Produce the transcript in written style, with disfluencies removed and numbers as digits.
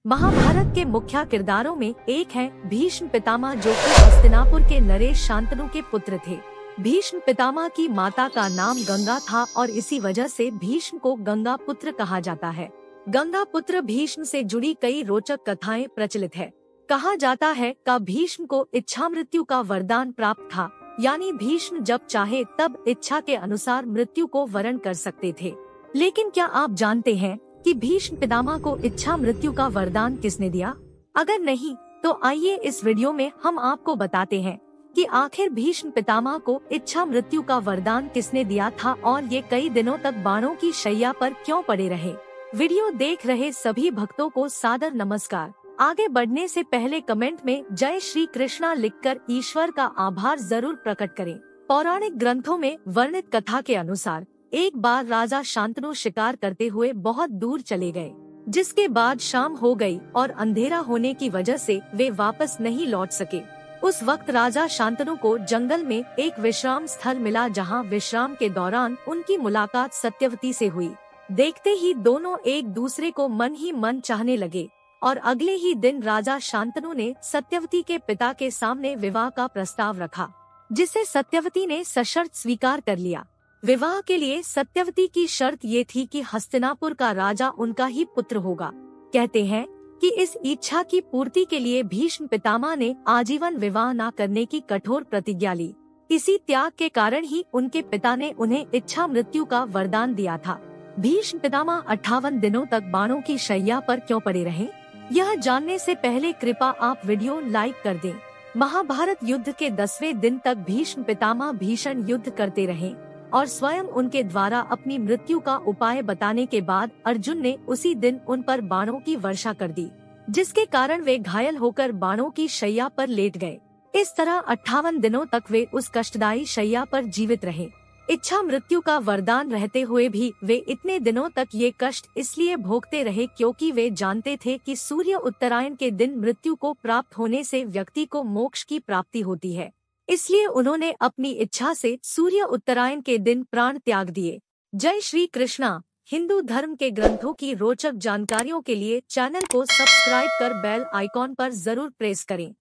महाभारत के मुख्य किरदारों में एक है भीष्म पितामह, जो कि हस्तिनापुर के नरेश शांतनु के पुत्र थे। भीष्म पितामह की माता का नाम गंगा था और इसी वजह से भीष्म को गंगा पुत्र कहा जाता है। गंगा पुत्र भीष्म से जुड़ी कई रोचक कथाएं प्रचलित है। कहा जाता है कि भीष्म को इच्छा मृत्यु का वरदान प्राप्त था, यानी भीष्म जब चाहे तब इच्छा के अनुसार मृत्यु को वरण कर सकते थे। लेकिन क्या आप जानते हैं कि भीष्म पितामह को इच्छा मृत्यु का वरदान किसने दिया? अगर नहीं तो आइए इस वीडियो में हम आपको बताते हैं कि आखिर भीष्म पितामह को इच्छा मृत्यु का वरदान किसने दिया था और ये कई दिनों तक बाणों की शैया पर क्यों पड़े रहे। वीडियो देख रहे सभी भक्तों को सादर नमस्कार। आगे बढ़ने से पहले कमेंट में जय श्री कृष्णा लिखकर ईश्वर का आभार जरूर प्रकट करें। पौराणिक ग्रंथों में वर्णित कथा के अनुसार एक बार राजा शांतनु शिकार करते हुए बहुत दूर चले गए, जिसके बाद शाम हो गई और अंधेरा होने की वजह से वे वापस नहीं लौट सके। उस वक्त राजा शांतनु को जंगल में एक विश्राम स्थल मिला, जहां विश्राम के दौरान उनकी मुलाकात सत्यवती से हुई। देखते ही दोनों एक दूसरे को मन ही मन चाहने लगे और अगले ही दिन राजा शांतनु ने सत्यवती के पिता के सामने विवाह का प्रस्ताव रखा, जिसे सत्यवती ने सशर्त स्वीकार कर लिया। विवाह के लिए सत्यवती की शर्त ये थी कि हस्तिनापुर का राजा उनका ही पुत्र होगा। कहते हैं कि इस इच्छा की पूर्ति के लिए भीष्म पितामह ने आजीवन विवाह न करने की कठोर प्रतिज्ञा ली। इसी त्याग के कारण ही उनके पिता ने उन्हें इच्छा मृत्यु का वरदान दिया था। भीष्म पितामह 58 दिनों तक बाणों की शैया पर क्यों पड़े रहे, यह जानने से पहले कृपा आप वीडियो लाइक कर दें। महाभारत युद्ध के 10वें दिन तक भीष्म पितामह भीषण युद्ध करते रहे और स्वयं उनके द्वारा अपनी मृत्यु का उपाय बताने के बाद अर्जुन ने उसी दिन उन पर बाणों की वर्षा कर दी, जिसके कारण वे घायल होकर बाणों की शैया पर लेट गए। इस तरह 58 दिनों तक वे उस कष्टदायी शैया पर जीवित रहे। इच्छा मृत्यु का वरदान रहते हुए भी वे इतने दिनों तक ये कष्ट इसलिए भोगते रहे क्योंकि वे जानते थे कि सूर्य उत्तरायण के दिन मृत्यु को प्राप्त होने से व्यक्ति को मोक्ष की प्राप्ति होती है। इसलिए उन्होंने अपनी इच्छा से सूर्य उत्तरायण के दिन प्राण त्याग दिए। जय श्री कृष्णा। हिंदू धर्म के ग्रंथों की रोचक जानकारियों के लिए चैनल को सब्सक्राइब कर बेल आइकॉन पर जरूर प्रेस करें।